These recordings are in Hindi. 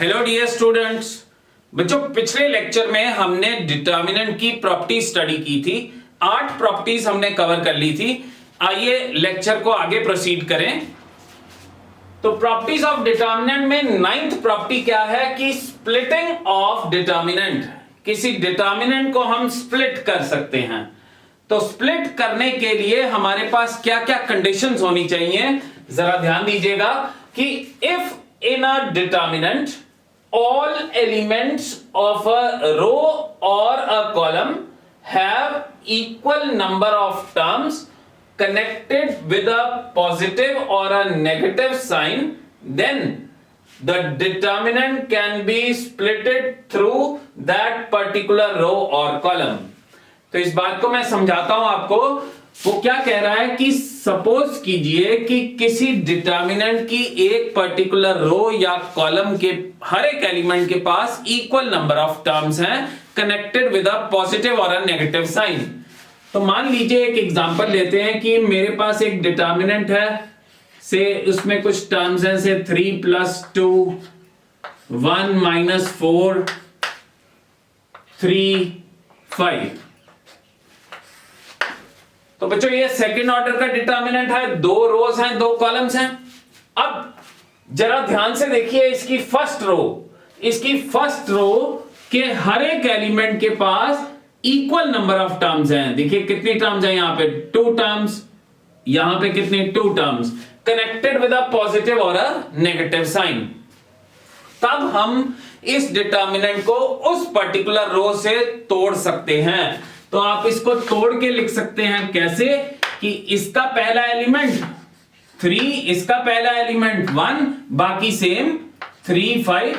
Hello dear students. बच्चों, पिछले लेक्चर में हमने डिटर्मिनेंट की प्रॉपर्टी स्टडी की थी। 8 प्रॉपर्टीज हमने कवर कर ली थी। आइए लेक्चर को आगे प्रोसीड करें। तो प्रॉपर्टीज ऑफ डिटर्मिनेंट में 9th प्रॉपर्टी क्या है कि स्प्लिटिंग ऑफ डिटर्मिनेंट। किसी डिटर्मिनेंट को हम स्प्लिट कर सकते हैं। तो स्प्लिट करने के लिए हमारे पास क्या क्या कंडीशंस होनी चाहिए, जरा ध्यान दीजिएगा कि if in a determinant all elements of a row or a column have equal number of terms connected with a positive or a negative sign, then the determinant can be splitted through that particular row or column. तो इस बात को मैं समझाता हूं आपको। वो क्या कह रहा है कि सपोज कीजिए कि किसी डिटर्मिनेंट की एक पर्टिकुलर रो या कॉलम के हर एक एलिमेंट के पास इक्वल नंबर ऑफ टर्म्स हैं कनेक्टेड विद अ पॉजिटिव और अ नेगेटिव साइन। तो मान लीजिए एक एग्जांपल लेते हैं कि मेरे पास एक डिटर्मिनेंट है, से उसमें कुछ टर्म्स हैं, से 3 + 2, 1 - 4, 3, 5। तो बच्चों ये सेकंड ऑर्डर का डिटर्मिनेंट है, 2 रोज हैं, 2 कॉलम्स हैं। अब जरा ध्यान से देखिए इसकी फर्स्ट रो के हर एक एलिमेंट के पास इक्वल नंबर ऑफ टर्म्स हैं। देखिए कितनी टर्म्स हैं यहां पे, 2 टर्म्स, यहां पे कितनी 2 terms connected with a positive और अ नेगेटिव साइन। तब हम इस डिटर्मिनेंट को उस पर्टिकुलर रो से तोड़ सकते हैं। तो आप इसको तोड़ के लिख सकते हैं कैसे कि इसका पहला एलिमेंट 3, इसका पहला एलिमेंट 1, बाकी सेम 3, 5,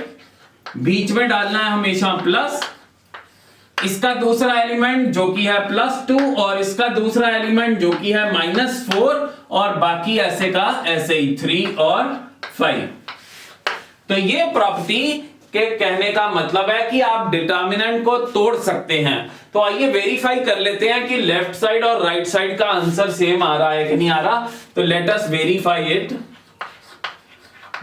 बीच में डालना है हमेशा प्लस, इसका दूसरा एलिमेंट जो कि है +2 और इसका दूसरा एलिमेंट जो कि है -4 और बाकी ऐसे का ऐसे ही 3 और 5। तो ये प्रॉपर्टी के कहने का मतलब है कि आप डिटर्मिनेंट को तोड़ सकते हैं। तो आइए वेरीफाई कर लेते हैं कि लेफ्ट साइड और राइट साइड का आंसर सेम आ रहा है कि नहीं आ रहा। तो लेट अस वेरीफाई इट।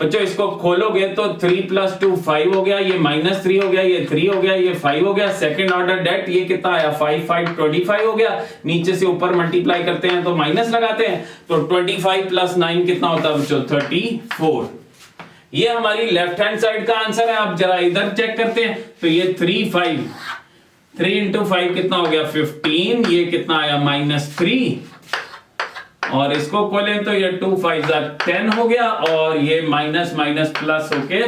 बच्चों इसको खोलोगे तो 3 + 2 5 हो गया, ये -3 हो गया, ये 3 हो गया, ये 5 हो गया। सेकंड ऑर्डर डेट ये कितना आया, 5 5 25 हो गया। नीचे से ऊपर मल्टीप्लाई करते हैं तो माइनस लगाते हैं, तो 25 + 9 कितना होता है बच्चों, 34। ये हमारी लेफ्ट हैंड साइड का आंसर है। अब जरा इधर चेक करते हैं तो ये 3 5 3 × 5 कितना हो गया, 15। ये कितना आया, -3 और इसको खोलें तो ये 2 5 10 हो गया और ये माइनस प्लस होके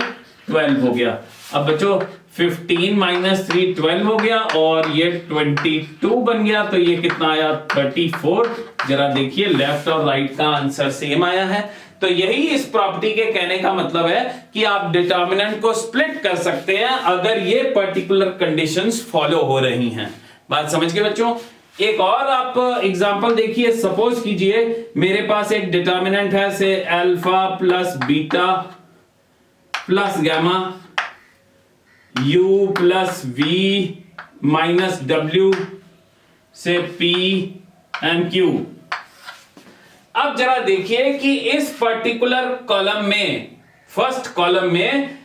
12 हो गया। अब बच्चों 15 - 3 12 हो गया और ये 22 बन गया। तो ये कितना आया, 34। जरा देखिए लेफ्ट और राइट का आंसर सेम आया है। तो यही इस प्रॉपर्टी के कहने का मतलब है कि आप डिटर्मिनेंट को स्प्लिट कर सकते हैं अगर ये पर्टिकुलर कंडीशंस फॉलो हो रही हैं। बात समझ गए बच्चों। एक और आप एग्जांपल देखिए। सपोज कीजिए मेरे पास एक डिटर्मिनेंट है, से alpha + beta + gamma u + v - w से p and q। अब जरा देखिए कि इस पर्टिकुलर कॉलम में, फर्स्ट कॉलम में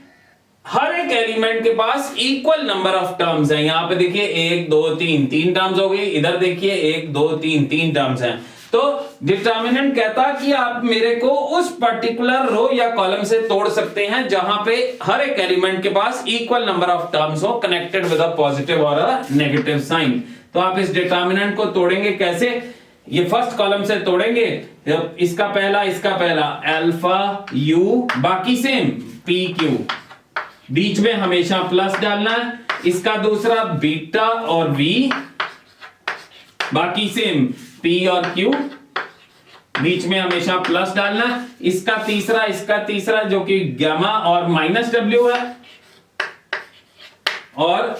हर एक एलिमेंट के पास इक्वल नंबर ऑफ टर्म्स हैं। यहां पे देखिए 1 2 3 3 टर्म्स हो गई, इधर देखिए 1 2 3 3 टर्म्स हैं। तो डिटर्मिनेंट कहता कि आप मेरे को उस पर्टिकुलर रो या कॉलम से तोड़ सकते हैं जहां पे हर एक एलिमेंट के पास इक्वल नंबर ऑफ टर्म्स हो कनेक्टेड विद अ पॉजिटिव और अ नेगेटिव साइन। तो आप इस डिटर्मिनेंट को तोड़ेंगे कैसे, ये फर्स्ट कॉलम से तोड़ेंगे। इसका पहला अल्फा u, बाकी सेम p q, बीच में हमेशा प्लस डालना है। इसका दूसरा बीटा और v, बाकी सेम p और q, बीच में हमेशा प्लस डालना है। इसका तीसरा जो कि गामा और -w है और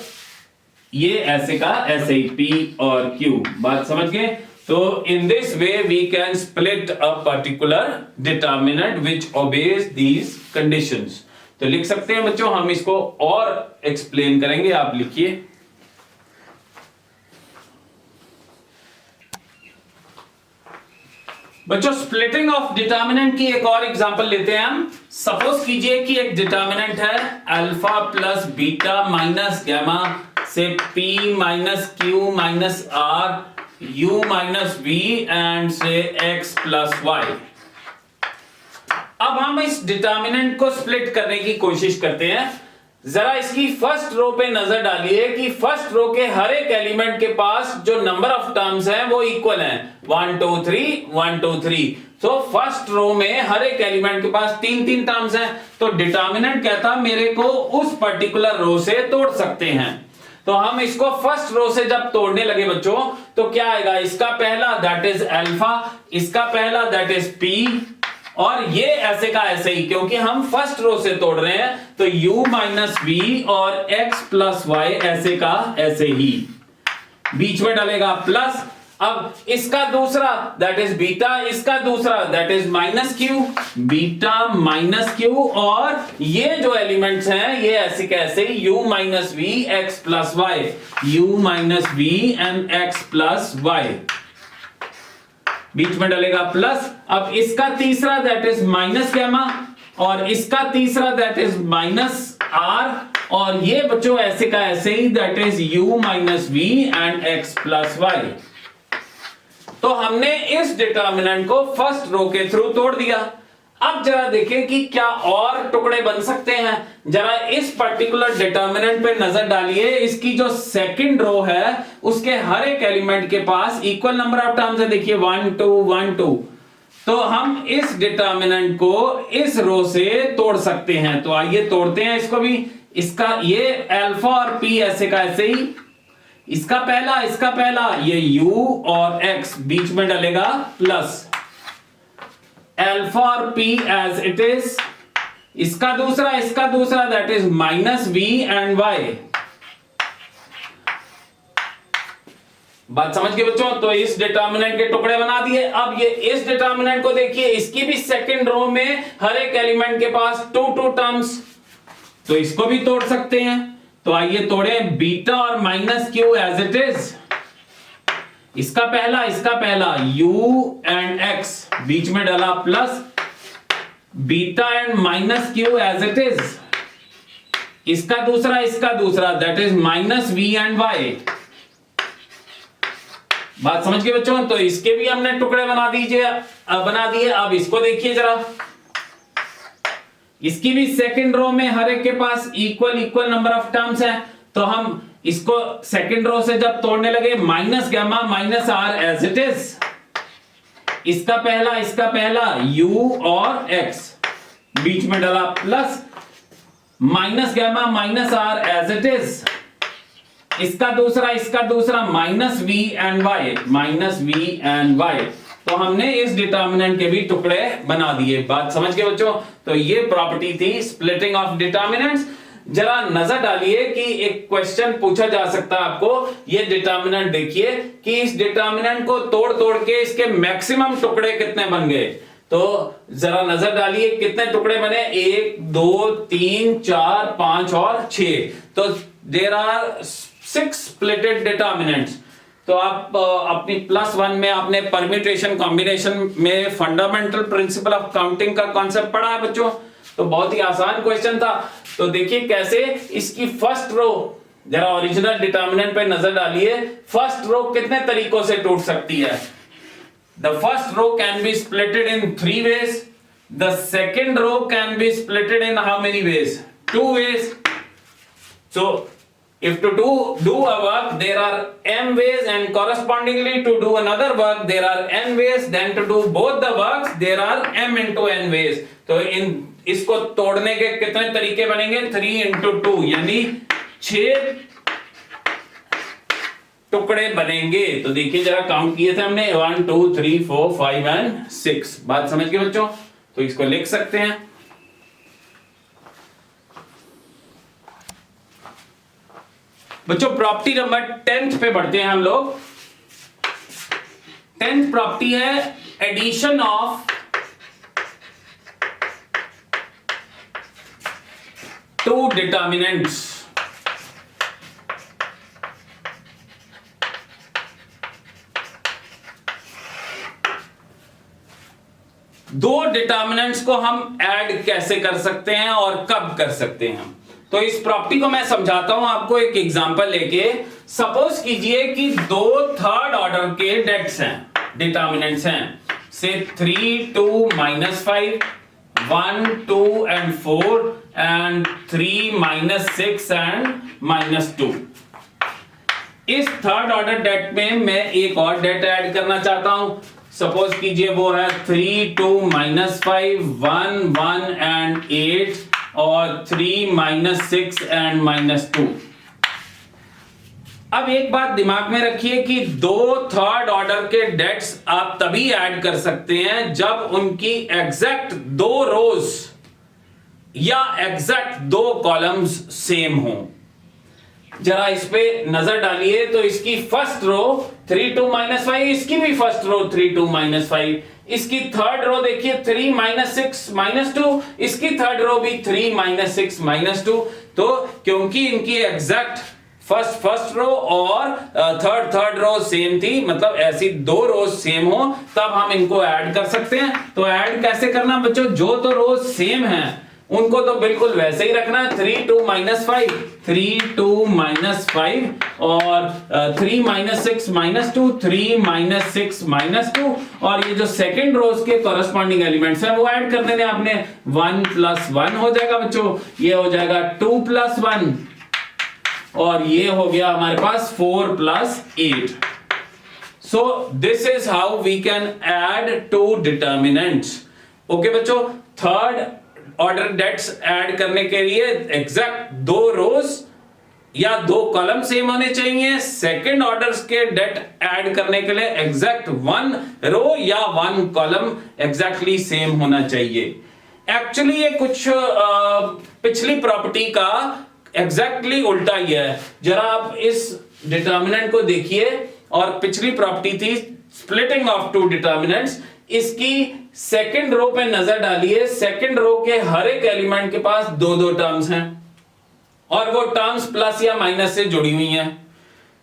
ये ऐसे का ऐसे ही p और q। बात समझ गए। तो in this way we can split a particular determinant which obeys these conditions। तो लिख सकते हैं बच्चों, हम इसको और एक्सप्लेन करेंगे। आप लिखिए बच्चों स्प्लिटिंग ऑफ डिटर्मिनेंट की एक और एग्जांपल लेते हैं हम। सपोज कीजिए कि एक डिटर्मिनेंट है alpha plus beta minus gamma से p minus Q minus R u minus v and से x प्लस वाई। अब हम इस डिटर्मिनेंट को स्प्लिट करने की कोशिश करते हैं। जरा इसकी फर्स्ट रो पे नजर डालिए कि फर्स्ट रो के हर एक एलिमेंट के पास जो नंबर ऑफ टर्म्स हैं वो इक्वल हैं, 1 2 3 1 2 3। तो फर्स्ट रो में हर एक एलिमेंट के पास 3 टर्म्स हैं। तो डिटर्मिनेंट कहता मेरे को उस पर्टिकुलर रो से तोड़ सकते हैं। तो हम इसको फर्स्ट रो से जब तोड़ने लगे बच्चों तो क्या आएगा, इसका पहला दैट इज अल्फा, इसका पहला दैट इज पी, और ये ऐसे का ऐसे ही, क्योंकि हम फर्स्ट रो से तोड़ रहे हैं तो u माइनस वी और x प्लस वाई ऐसे का ऐसे ही, बीच में डालेगा प्लस। अब इसका दूसरा दैट इज बीटा, इसका दूसरा that is minus q, beta minus q, और ये जो एलिमेंट्स हैं ये ऐसे का ऐसे ही u minus v x plus y, u minus v and x plus y, बीच में डालेगा प्लस। अब इसका तीसरा दैट इज माइनस गामा और इसका तीसरा दैट इज माइनस आर, और ये बच्चों ऐसे का ऐसे ही that is u minus v and x plus y. तो हमने इस डिटर्मिनेंट को फर्स्ट रो के थ्रू तोड़ दिया। अब जरा देखें कि क्या और टुकड़े बन सकते हैं। जरा इस पर्टिकुलर डिटर्मिनेंट पे नजर डालिए, इसकी जो सेकंड रो है उसके हर एक एलिमेंट के पास इक्वल नंबर ऑफ टर्म्स है। देखिए 1 2 1 2। तो हम इस डिटर्मिनेंट को इस रो से तोड़ सकते हैं। तो आइए तोड़ते हैं इसको भी। इसका ये अल्फा और पी ऐसे का ऐसे ही, इसका पहला ये u और x, बीच में डालेगा प्लस, अल्फा और p एज इट इज, इसका दूसरा that is minus v and y। बात समझ गए बच्चों। तो इस डिटर्मिनेंट के टुकड़े बना दिए। अब ये इस डिटर्मिनेंट को देखिए, इसकी भी सेकंड रो में हर एक एलिमेंट के पास 2 टर्म्स, तो इसको भी तोड़ सकते हैं। तो आइए तोड़े, बीटा और minus Q as it is, इसका पहला u एंड x, बीच में डाला plus, beta and minus Q as it is, इसका दूसरा that is minus v and y। बात समझ गए बच्चों। तो इसके भी हमने टुकड़े बना दिए। अब इसको देखिए जरा, इसकी भी सेकंड रो में हर एक के पास इक्वल नंबर ऑफ टर्म्स है। तो हम इसको सेकंड रो से जब तोड़ने लगे, minus gamma minus R as it is, इसका पहला u और x, बीच में डाला plus, minus gamma minus R as it is, इसका दूसरा माइनस v एंड y। तो हमने इस डिटर्मिनेंट के भी टुकड़े बना दिए। बात समझ गए बच्चों। तो ये प्रॉपर्टी थी स्प्लिटिंग ऑफ डिटर्मिनेंट्स। जरा नजर डालिए कि एक क्वेश्चन पूछा जा सकता है आपको। ये डिटर्मिनेंट देखिए कि इस डिटर्मिनेंट को तोड़ के इसके मैक्सिमम टुकड़े कितने बन गए। तो जरा नजर डालिए कितने टुकड़े बने, 1 2 3 4 5 और 6। तो देयर आर 6 स्प्लिटेड डिटर्मिनेंट्स। तो आप अपनी +1 में आपने परम्यूटेशन कॉम्बिनेशन में फंडामेंटल प्रिंसिपल ऑफ काउंटिंग का कॉन्सेप्ट पढ़ा है बच्चों। तो बहुत ही आसान क्वेश्चन था। तो देखिए कैसे इसकी फर्स्ट रो, जरा ओरिजिनल डिटर्मिनेंट पे नजर डालिए, फर्स्ट रो कितने तरीकों से टूट सकती है। The first row can be splitted in 3 ways. The second row can be splitted in how many ways? 2 ways. So if to do a work there are m ways, and correspondingly to do another work there are n ways, then to do both the works there are m into n ways. तो इसको तोड़ने के कितने तरीके बनेंगे? 3 into 2 यानी 6 टुकड़े बनेंगे। तो देखिए जरा काउंट किए थे हमने, 1 2 3 4 5 एंड 6। बात समझ गए बच्चों। तो इसको लिख सकते हैं। बच्चों प्रॉपर्टी नंबर 10 पे बढ़ते हैं हम लोग। 10th प्रॉपर्टी है एडिशन ऑफ 2 डिटर्मिनेंट्स। दो डिटर्मिनेंट्स को हम ऐड कैसे कर सकते हैं और कब कर सकते हैं। तो इस प्रॉपर्टी को मैं समझाता हूं आपको एक एग्जांपल लेके। सपोज कीजिए कि दो थर्ड ऑर्डर के डेट्स हैं, डिटर्मिनेंट्स हैं, से 3 2 -5, 1 2 and 4 and 3 -6 and -2। इस थर्ड ऑर्डर डेट में मैं एक और डेट ऐड करना चाहता हूं। सपोज कीजिए वो है 3 2 -5, 1 1 and 8 और 3 -6 and -2। अब एक बात दिमाग में रखिए कि दो थर्ड ऑर्डर के डेट्स आप तभी ऐड कर सकते हैं जब उनकी एग्जैक्ट दो रोज या एग्जैक्ट दो कॉलम्स सेम हो। जरा इस पे नजर डालिए तो इसकी फर्स्ट रो 3 2 -5, इसकी भी फर्स्ट रो 3 2 -5, इसकी थर्ड रो देखिए 3 -6 -2, इसकी थर्ड रो भी 3 -6 -2। तो क्योंकि इनकी एग्जैक्ट फर्स्ट रो और थर्ड रो सेम थी, मतलब ऐसी दो रोज सेम हो, तब हम इनको ऐड कर सकते हैं। तो ऐड कैसे करना बच्चों, जो तो रोज सेम है उनको तो बिल्कुल वैसे ही रखना है। 3 2 -5, 3 2 -5 और 3 -6 -2, 3 -6 -2, और ये जो सेकंड रोज के कॉरेस्पॉन्डिंग एलिमेंट्स हैं वो ऐड कर देने आपने। 1 + 1 हो जाएगा बच्चों, ये हो जाएगा 2 + 1, और ये हो गया हमारे पास 4 + 8। So this is how we can add two determinants। Okay बच्चों, थर्ड ऑर्डर डेट्स ऐड करने के लिए एग्जैक्ट दो रोज या दो कॉलम सेम होने चाहिए। सेकंड ऑर्डर्स के डेट ऐड करने के लिए एग्जैक्ट 1 रो या 1 कॉलम एग्जैक्टली सेम होना चाहिए। एक्चुअली ये कुछ पिछली प्रॉपर्टी का एग्जैक्टली उल्टा ही है। जरा आप इस डिटर्मिनेंट को देखिए, और पिछली प्रॉपर्टी थी स्प्लिटिंग ऑफ टू डिटर्मिनेंट्स। इसकी सेकंड रो पे नजर डालिए, सेकंड रो के हर एक एलिमेंट के पास दो दो टर्म्स हैं और वो टर्म्स प्लस या माइनस से जुड़ी हुई हैं।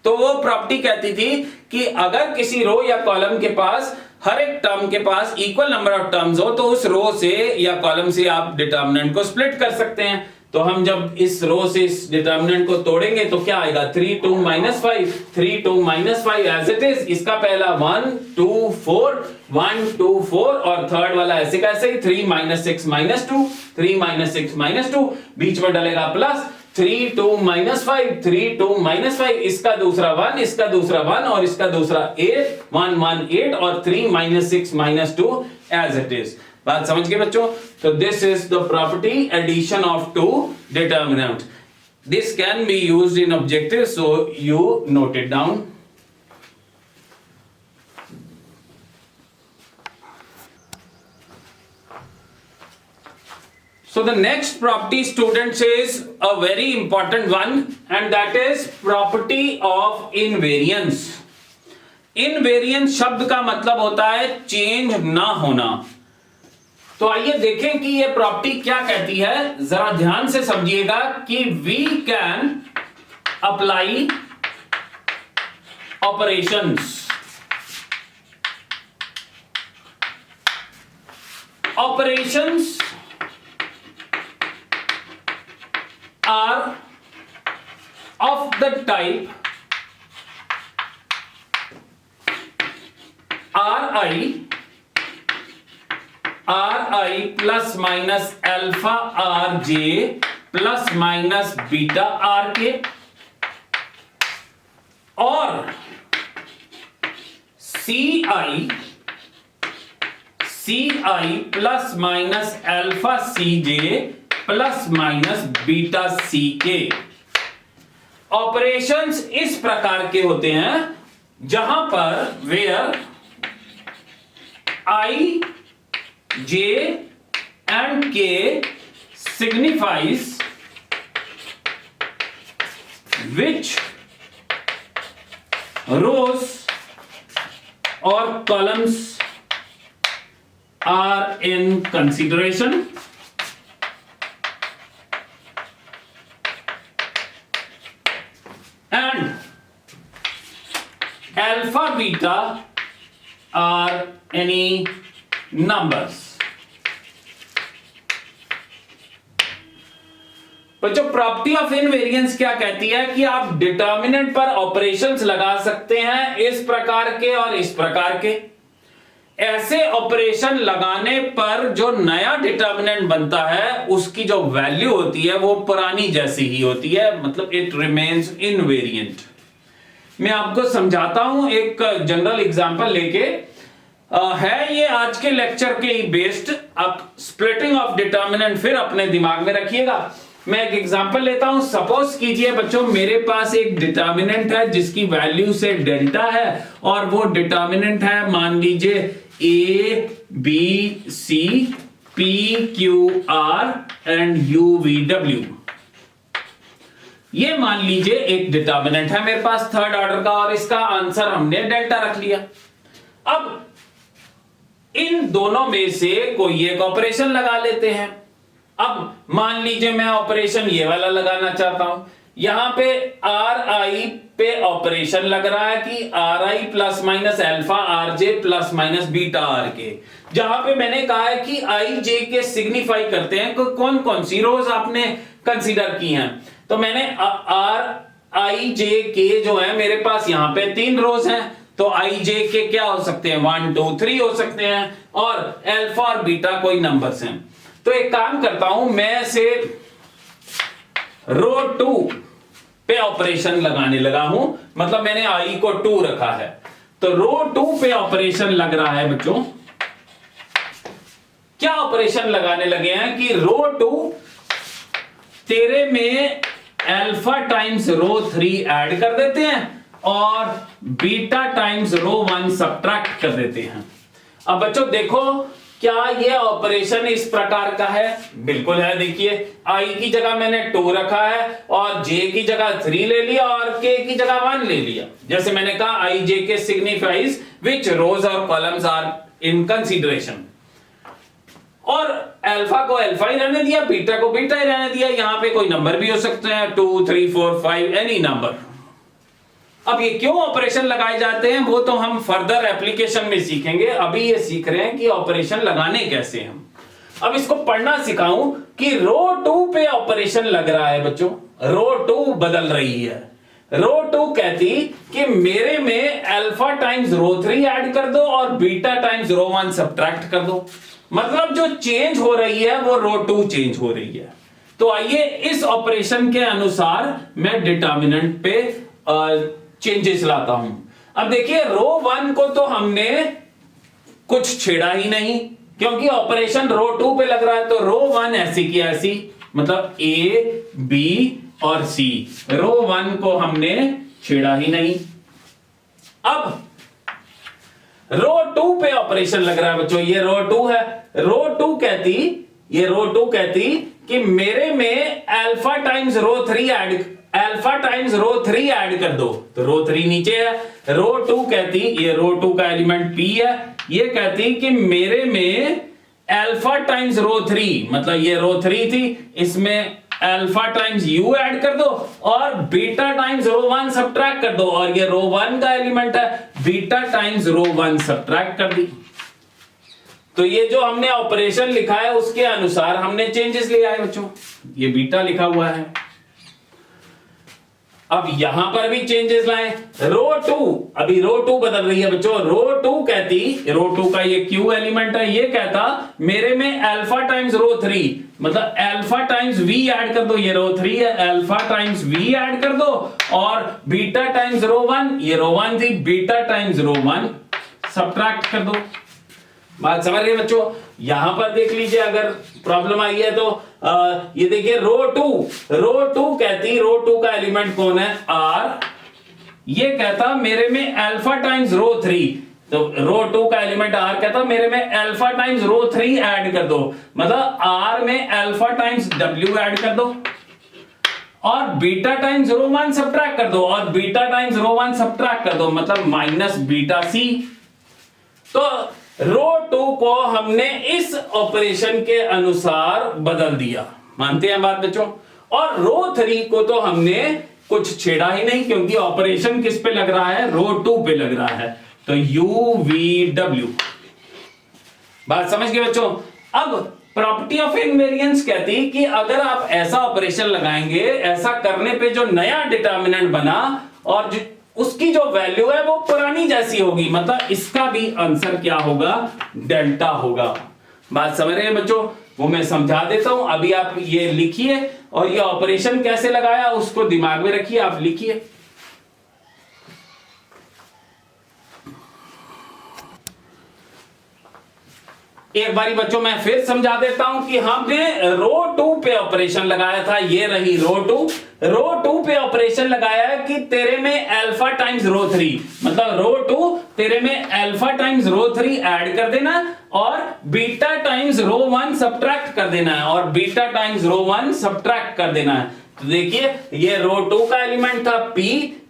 तो वो प्रॉपर्टी कहती थी कि अगर किसी रो या कॉलम के पास हर एक टर्म के पास इक्वल नंबर ऑफ टर्म्स हो तो उस रो से या कॉलम से आप डिटर्मिनेंट को स्प्लिट कर सकते हैं। तो हम जब इस रो से इस डिटर्मिनेंट को तोड़ेंगे तो क्या आएगा, 3 2 -5, 3 2 -5 एज इट इज। इसका पहला 1 2 4, 1 2 4, और थर्ड वाला ऐसे कैसे ही 3 -6 -2, 3 -6 -2, बीच में डलेगा प्लस 3 2 -5, 3 2 -5, इसका दूसरा 1, इसका दूसरा 1 और इसका दूसरा 8, 1 1 8 और 3 -6 -2 एज इट इज। बात समझ गए बच्चों? तो this is the property addition of two determinant. This can be used in objective, so you note it down. So the next property, students, is a very important one, and that is property of invariance। Invariance शब्द का मतलब होता है चेंज ना होना। तो आइए देखें कि यह प्रॉपर्टी क्या कहती है। जरा ध्यान से समझिएगा कि we can apply operations are of the type Ri plus minus alpha Rj plus minus beta Rk, और Ci plus minus alpha Cj plus minus beta Ck। Operations इस प्रकार के होते हैं जहां पर where I, J and K signifies which rows or columns are in consideration, and alpha beta are any numbers। बच्चों प्रॉपर्टी ऑफ इनवेरिएंस क्या कहती है कि आप डिटर्मिनेंट पर ऑपरेशंस लगा सकते हैं इस प्रकार के और इस प्रकार के। ऐसे ऑपरेशन लगाने पर जो नया डिटर्मिनेंट बनता है उसकी जो वैल्यू होती है वो पुरानी जैसी ही होती है, मतलब इट रिमेन्स इनवेरिएंट। मैं आपको समझाता हूं एक जनरल एग्जांपल लेके। है ये आज के लेक्चर के ही बेस्ड। आप स्प्लिटिंग ऑफ डिटर्मिनेंट फिर अपने दिमाग में रखिएगा। मैं एक एग्जांपल लेता हूं। सपोज कीजिए बच्चों मेरे पास एक डिटर्मिनेंट है जिसकी वैल्यू से डेल्टा है और वो डिटर्मिनेंट है मान लीजिए A B C P Q R and U V W. ये मान लीजिए एक डिटर्मिनेंट है मेरे पास थर्ड ऑर्डर का और इसका आंसर हमने डेल्टा रख लिया। अब इन दोनों में से कोई एक ऑपरेशन लगा लेते हैं। अब मान लीजिए मैं ऑपरेशन ये वाला लगाना चाहता हूं। यहां पे आर आई पे ऑपरेशन लग रहा है कि R I plus minus alpha R J plus minus beta R K, जहां पे मैंने कहा है कि आई जे के सिग्निफाई करते हैं कौन कौन सी रोज आपने कंसीडर की हैं। तो मैंने आर आई जे के जो है मेरे पास यहां पे 3 रोज हैं, तो आई जे के क्या हो सकते हैं 1 2 3 हो सकते हैं और अल्फा और बीटा कोई नंबर्स हैं। तो एक काम करता हूं मैं से रो 2 पे ऑपरेशन लगाने लगा हूं, मतलब मैंने आई को 2 रखा है। तो रो 2 पे ऑपरेशन लग रहा है बच्चों। क्या ऑपरेशन लगाने लगे हैं कि रो 2 तेरे में अल्फा टाइम्स रो 3 ऐड कर देते हैं और बीटा टाइम्स रो 1 सबट्रैक्ट कर देते हैं। अब बच्चों देखो क्या ये ऑपरेशन इस प्रकार का है? बिल्कुल है। देखिए आई की जगह मैंने 2 रखा है और जे की जगह 3 ले लिया और के की जगह 1 ले लिया। जैसे मैंने कहा आई जे के सिग्निफाइज विच रोज और कॉलम्स आर इन कंसीडरेशन, और अल्फा को अल्फा ही रहने दिया, बीटा को बीटा ही रहने दिया। यहां पे कोई नंबर भी हो सकते हैं 2 3 4 5 एनी नंबर। अब ये क्यों ऑपरेशन लगाए जाते हैं वो तो हम फर्दर एप्लीकेशन में सीखेंगे। अभी ये सीख रहे हैं कि ऑपरेशन लगाने कैसे हम। अब इसको पढ़ना सिखाऊं कि रो 2 पे ऑपरेशन लग रहा है बच्चों। रो 2 बदल रही है। रो 2 कहती कि मेरे में अल्फा टाइम्स रो 3 ऐड कर दो और बीटा टाइम्स रो 1 सबट्रैक्ट कर दो। मतलब जो चेंज हो रही है वो रो 2 चेंज हो रही है। तो आइए इस ऑपरेशन के अनुसार मैं डिटर्मिनेंट पे चेंजेस लाता हूं। अब देखिए रो 1 को तो हमने कुछ छेड़ा ही नहीं क्योंकि ऑपरेशन रो 2 पे लग रहा है। तो रो 1 ऐसी की ऐसी, मतलब ए बी और सी, रो 1 को हमने छेड़ा ही नहीं। अब रो 2 पे ऑपरेशन लग रहा है बच्चों। ये रो 2 है। रो 2 कहती कि मेरे में अल्फा टाइम्स रो 3 ऐड कर दो। तो रो 3 नीचे है। रो 2 कहती, ये रो 2 का एलिमेंट पी है, ये कहती कि मेरे में अल्फा टाइम्स रो 3, मतलब ये रो 3 थी, इसमें अल्फा टाइम्स यू ऐड कर दो और बीटा टाइम्स रो 1 सबट्रैक्ट कर दो। और ये रो 1 का एलिमेंट है, बीटा टाइम्स रो 1 सबट्रैक्ट कर दी। तो ये जो हमने ऑपरेशन लिखा है उसके अनुसार हमने चेंजेस ले आए बच्चों। ये बीटा लिखा हुआ है। अब यहां पर भी चेंजेस लाए। रो 2, अभी रो 2 बदल रही है बच्चों। रो 2 कहती, रो 2 का ये क्यू एलिमेंट है, ये कहता मेरे में अल्फा टाइम्स रो 3, मतलब अल्फा टाइम्स वी ऐड कर दो। ये रो 3 है, अल्फा टाइम्स वी ऐड कर दो और बीटा टाइम्स रो 1, ये रो 1 थी, बीटा टाइम्स रो 1 सबट्रैक्ट कर दो। बात समझ रहे बच्चों? यहां पर देख लीजिए अगर प्रॉब्लम आई है तो ये देखिए रो 2 कहती, रो 2 का एलिमेंट कौन है आर, ये कहता मेरे में अल्फा टाइम्स रो 3, तो रो 2 का एलिमेंट आर कहता मेरे में अल्फा टाइम्स रो 3 ऐड कर दो, मतलब आर में अल्फा टाइम्स डब्ल्यू ऐड कर दो और बीटा टाइम्स रो 1 सबट्रैक्ट कर दो और बीटा टाइम्स रो 1 सबट्रैक्ट कर दो, मतलब माइनस बीटा सी। तो रो 2 को हमने इस ऑपरेशन के अनुसार बदल दिया। मानते हैं बात बच्चों? और रो 3 को तो हमने कुछ छेड़ा ही नहीं क्योंकि ऑपरेशन किस पे लग रहा है, रो 2 पे लग रहा है। तो यू वी डब्ल्यू। बात समझ गए बच्चों? अब प्रॉपर्टी ऑफ इनवेरिएंस कहती है कि अगर आप ऐसा ऑपरेशन लगाएंगे, ऐसा करने पे जो नया डिटर्मिनेंट बना और उसकी जो वैल्यू है वो पुरानी जैसी होगी, मतलब इसका भी आंसर क्या होगा, डेल्टा होगा। बात समझ रहे हैं बच्चों? वो मैं समझा देता हूं, अभी आप ये लिखिए और ये ऑपरेशन कैसे लगाया उसको दिमाग में रखिए, आप लिखिए। एक बारी बच्चों मैं फिर समझा देता हूं कि हमने रो 2 पे ऑपरेशन लगाया था, ये रही रो 2 पे ऑपरेशन लगाया है कि तेरे में अल्फा टाइम्स रो 3, मतलब रो 2 तेरे में अल्फा टाइम्स रो 3 ऐड कर देना और बीटा टाइम्स रो 1 सब्ट्रैक्ट कर देना है, और बीटा टाइम्स रो 1 सब्ट्रैक्ट कर देना है। तो देखिए ये रो 2 का एलिमेंट था p,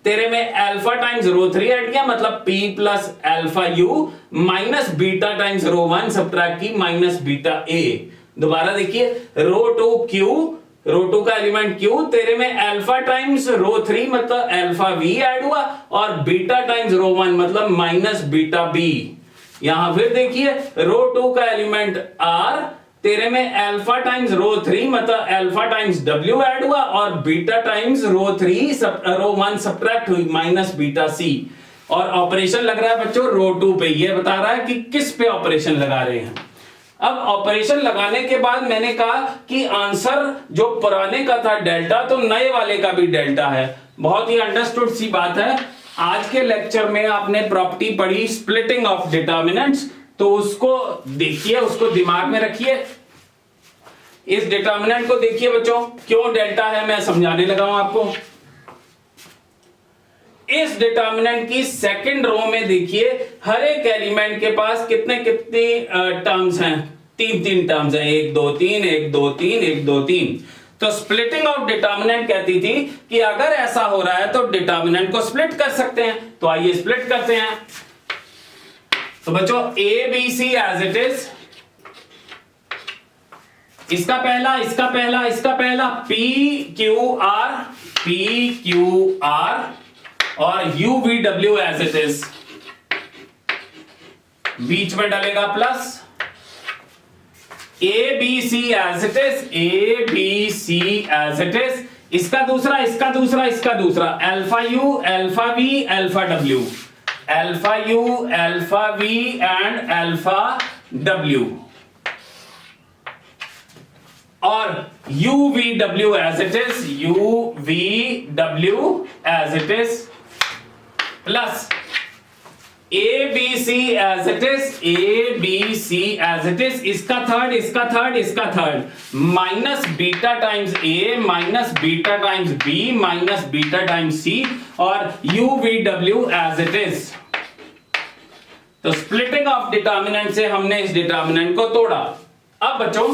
तेरे में अल्फा टाइम्स रो 3 ऐड किया, मतलब p plus alpha u minus beta times row 1 subtract की माइनस बीटा a। दोबारा देखिए रो 2 का एलिमेंट q, तेरे में अल्फा टाइम्स रो 3 मतलब अल्फा v ऐड हुआ और बीटा टाइम्स रो 1 मतलब माइनस बीटा b। यहां फिर देखिए रो 2 का एलिमेंट r, तेरे में अल्फा टाइम्स रो 3 मतलब अल्फा टाइम्स w ऐड हुआ और बीटा टाइम्स रो 1 सब्ट्रैक्ट हुई माइनस बीटा c। और ऑपरेशन लग रहा है बच्चों रो 2 पे, ये बता रहा है कि किस पे ऑपरेशन लगा रहे हैं। अब ऑपरेशन लगाने के बाद मैंने कहा कि आंसर जो पुराने का था डेल्टा, तो नए वाले का भी डेल्टा है। बहुत ही अंडरस्टूड सी बात है। आज के लेक्चर में आपने प्रॉपर्टी पढ़ी स्प्लिटिंग ऑफ डिटर्मिनेंट्स, तो उसको देखिए, उसको दिमाग में रखिए। इस डिटर्मिनेंट को देखिए बच्चों, क्यों डेल्टा है मैं समझाने लगा हूं आपको। इस डिटर्मिनेंट की सेकंड रो में देखिए हर एक एलिमेंट के पास कितने टर्म्स हैं, 3 टर्म्स हैं, 1 2 3 1 2 3 1 2 3। तो स्प्लिटिंग ऑफ डिटर्मिनेंट कहती थी कि अगर ऐसा हो रहा है तो डिटर्मिनेंट को स्प्लिट कर सकते हैं। तो आइए स्प्लिट करते हैं। तो बच्चों A B C as it is, इसका पहला पी क्यू आर और U V W as it is, बीच में डालेगा plus. A B C as it is, इसका दूसरा alpha U alpha V alpha W, alpha U alpha V and alpha W, और UVW as it is, UVW as it is, plus ABC as it is, इसका third, minus beta times A minus beta times B minus beta times C और UVW as it is। तो स्प्लिटिंग ऑफ डिटर्मिनेंट से हमने इस डिटर्मिनेंट को तोड़ा। अब बच्चों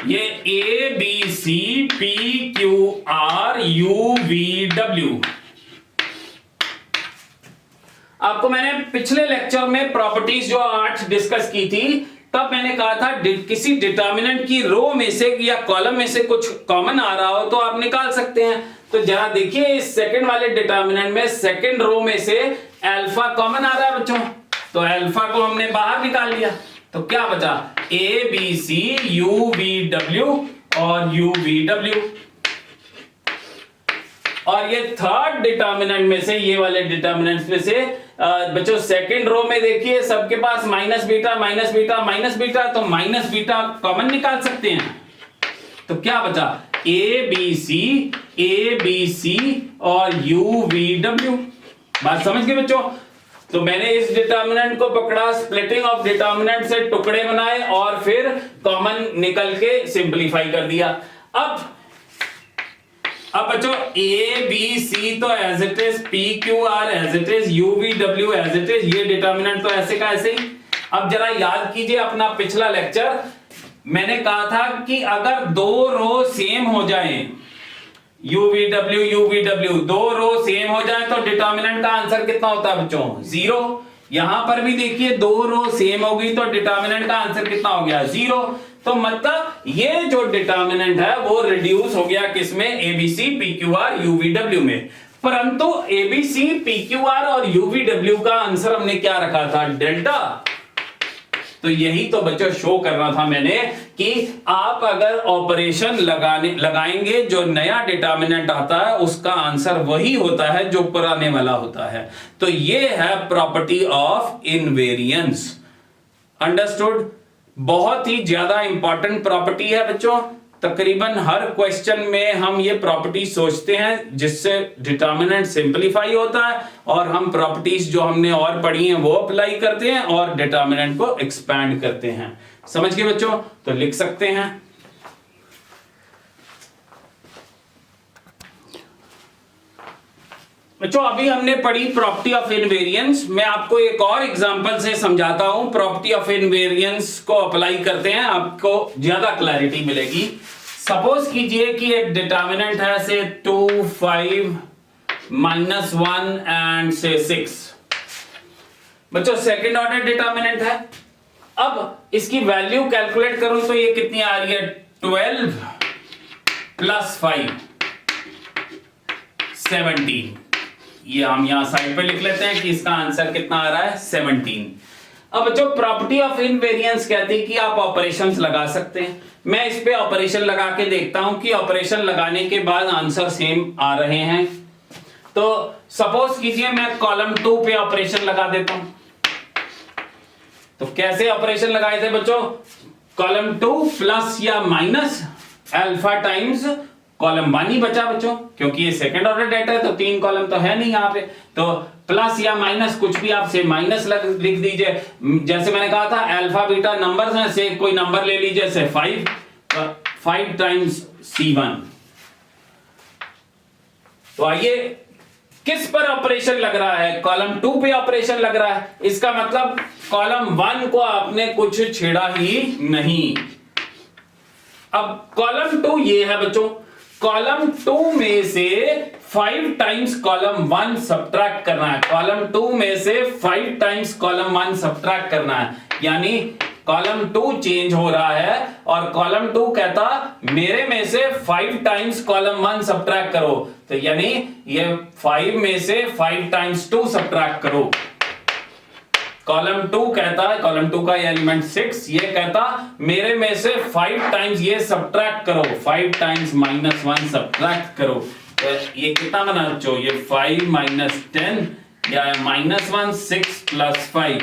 ये A B C P Q R U V W, आपको मैंने पिछले लेक्चर में प्रॉपर्टीज जो 8 डिस्कस की थी, तब मैंने कहा था किसी डिटर्मिनेंट की रो में से या कॉलम में से कुछ कॉमन आ रहा हो तो आप निकाल सकते हैं। तो जरा देखिए इस सेकंड वाले डिटर्मिनेंट में सेकंड रो में से अल्फा कॉमन आ रहा है बच्चों, तो अल्फा को हमने बाहर निकाल लिया। तो क्या बचा, A B C U V W और यू वी डब्ल्यू। और ये थर्ड डिटर्मिनेंट में से, ये वाले डिटर्मिनेंट्स में से बच्चों सेकंड रो में देखिए सबके पास minus beta minus beta minus beta, तो माइनस बीटा कॉमन निकाल सकते हैं। तो क्या बचा, ए बी सी और यू वी डब्ल्यू। बात समझ गए बच्चों? तो मैंने इस डिटर्मिनेंट को पकड़ा, स्प्लिटिंग ऑफ डिटर्मिनेंट से टुकड़े बनाए और फिर कॉमन निकल के सिंपलीफाई कर दिया। अब बच्चों ए बी सी तो as it is, P Q R as it is, U V W as it is, ये डिटर्मिनेंट तो ऐसे का ऐसे ही। अब जरा याद कीजिए अपना पिछला लेक्चर, मैंने कहा था कि अगर दो रो सेम हो जाएं, UVW दो रो सेम हो जाए तो डिटर्मिनेंट का आंसर कितना होता है बच्चों, 0। यहां पर भी देखिए दो रो सेम होगी तो डिटर्मिनेंट का आंसर कितना हो गया, 0। तो मतलब ये जो डिटर्मिनेंट है वो रिड्यूस हो गया किसमें, ABC PQR UVW में। परंतु ABC PQR और UVW का आंसर हमने क्या रखा था, डेल्टा। तो यही तो बच्चों शो करना था मैंने कि आप अगर ऑपरेशन लगाएंगे जो नया डिटर्मिनेंट आता है उसका आंसर वही होता है जो पुराने वाला होता है। तो ये है प्रॉपर्टी ऑफ इनवेरियंस। अंडरस्टूड? बहुत ही ज्यादा इंपॉर्टेंट प्रॉपर्टी है बच्चों। तकरीबन हर क्वेश्चन में हम ये प्रॉपर्टी सोचते हैं जिससे डिटर्मिनेंट सिंपलीफाई होता है और हम प्रॉपर्टीज जो हमने और पढ़ी हैं वो अप्लाई करते हैं और डिटर्मिनेंट को एक्सपैंड करते हैं। समझ गए बच्चों? तो लिख सकते हैं बच्चों अभी हमने पढ़ी प्रॉपर्टी ऑफ इनवेरियंस। मैं आपको एक और एग्जांपल से समझाता हूं। प्रॉपर्टी ऑफ इनवेरियंस को अप्लाई करते हैं, आपको ज्यादा क्लैरिटी मिलेगी। सपोज कीजिए कि एक डिटर्मिनेंट है से 2, 5, -1 एंड से 6। बच्चों सेकंड ऑर्डर डिटर्मिनेंट है। अब इसकी वैल्यू कैलकुलेट करूं तो ये कितनी आ रही है? 12 + 5 17। ये हम यहां साइड पे लिख लेते हैं कि इसका आंसर कितना आ रहा है? 17। अब बच्चों प्रॉपर्टी ऑफ इनवेरियंस कहती है कि आप ऑपरेशंस लगा सकते हैं। मैं इस पे ऑपरेशन लगा के देखता हूं कि ऑपरेशन लगाने के बाद आंसर सेम आ रहे हैं। तो सपोज कीजिए मैं कॉलम 2 पे ऑपरेशन लगा देता हूं। तो कैसे ऑपरेशन लगाए थे बच्चों? कॉलम 2 प्लस या माइनस अल्फा टाइम्स कॉलम 1 ही बचा बच्चों, क्योंकि ये सेकंड ऑर्डर डेटा है तो 3 कॉलम तो है नहीं यहाँ पे। तो प्लस या माइनस कुछ भी आप से माइनस लिख दीजिए। जैसे मैंने कहा था अल्फा बीटा नंबर्स हैं, से कोई नंबर ले लीजिए, से 5 टाइम्स C1। तो आइए किस पर ऑपरेशन लग रहा है? कॉलम 2 पे ऑपरेशन लग रहा है। इसका मतलब कॉलम 1 को आपने कुछ छेड़ा ही नहीं। अब कॉलम 2 ये है बच्चों। कॉलम 2 में से 5 टाइम्स कॉलम 1 सब्ट्रैक्ट करना है। कॉलम 2 में से 5 टाइम्स कॉलम 1 सब्ट्रैक्ट करना है। यानी कॉलम 2 चेंज हो रहा है और कॉलम 2 कहता मेरे में से 5 टाइम्स कॉलम 1 सब्ट्रैक्ट करो। तो यानी ये 5 में से 5 टाइम्स 2 सब्ट्रैक्ट करो। कॉलम 2 कहता है, कॉलम 2 का एलिमेंट 6, ये कहता मेरे में से 5 टाइम्स ये सब्ट्रैक्ट करो, 5 टाइम्स -1 सब्ट्रैक्ट करो। तो ये कितना बना बच्चों? ये 5 - 10 या -1 6 + 5,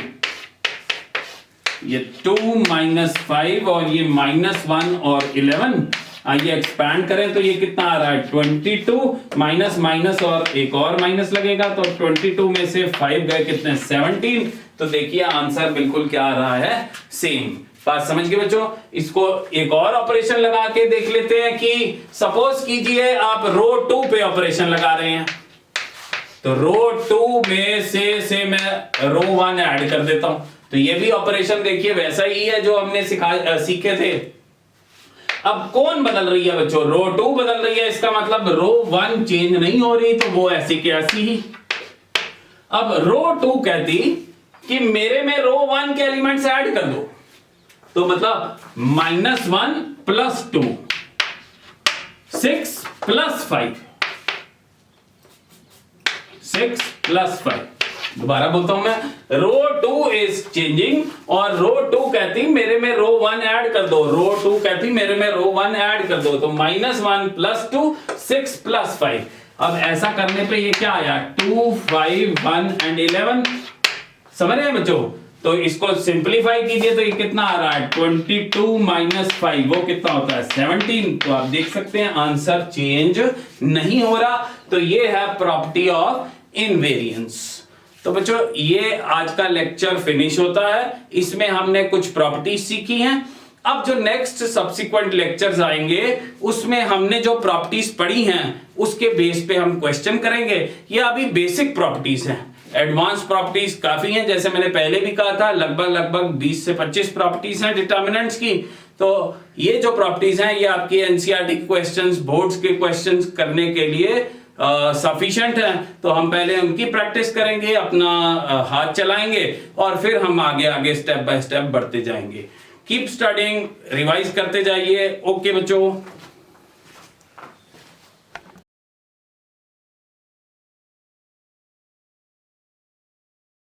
ये 2 - 5 और ये -1 और 11। आइए एक्सपैंड करें तो ये कितना आ रहा है? 22 माइनस माइनस और एक और माइनस लगेगा तो 22 में से 5 गए कितने? 17। तो देखिए आंसर बिल्कुल क्या आ रहा है? सेम। बात समझ गए बच्चों? इसको एक और ऑपरेशन लगा के देख लेते हैं कि सपोज कीजिए आप रो 2 पे ऑपरेशन लगा रहे हैं। तो रो 2 में से मैं रो 1 ऐड कर देता हूं। तो ये भी ऑपरेशन देखिए वैसा ही है जो हमने सीखे थे। अब कौन बदल रही है बच्चों? रो 2 बदल रही है। इसका मतलब रो 1 चेंज नहीं हो रही, तो वो ऐसी की ऐसी ही। अब रो 2 कहती कि मेरे में रो 1 के एलिमेंट्स ऐड कर दो। तो मतलब -1 + 2, 6 + 5, 6 + 5। दोबारा बोलता हूं मैं, रो 2 इज चेंजिंग और रो 2 कहती मेरे में रो 1 ऐड कर दो। रो 2 कहती मेरे में रो 1 ऐड कर दो। तो -1 + 2, 6 + 5। अब ऐसा करने पे ये क्या आया? 2, 5, 1 एंड 11। समझ रहे हैं बच्चों? तो इसको सिंपलीफाई कीजिए तो ये कितना आ रहा है? 22 - 5, वो कितना होता है? 17। तो आप देख सकते हैं आंसर चेंज नहीं हो रहा। तो ये है प्रॉपर्टी ऑफ इनवेरियंस। तो बच्चों ये आज का लेक्चर फिनिश होता है। इसमें हमने कुछ प्रॉपर्टीज सीखी हैं। अब जो नेक्स्ट सब्सिक्वेंट लेक्चर्स आएंगे उसमें हमने जो प्रॉपर्टीज पढ़ी हैं उसके बेस पे हम क्वेश्चन करेंगे। ये अभी बेसिक प्रॉपर्टीज हैं। एडवांस प्रॉपर्टीज काफी हैं, जैसे मैंने पहले भी कहा था लगभग 20 से 25 प्रॉपर्टीज हैं डिटर्मिनेंट्स की। तो ये जो प्रॉपर्टीज हैं ये आपकी एनसीईआरटी के क्वेश्चंस, बोर्ड्स के क्वेश्चंस करने के लिए सफिशिएंट है। तो हम पहले उनकी प्रैक्टिस करेंगे, अपना हाथ चलाएंगे और फिर हम आगे आगे स्टेप बाय स्टेप बढ़ते जाएंगे। कीप स्टडिंग, रिवाइज करते जाइए। ओके बच्चों।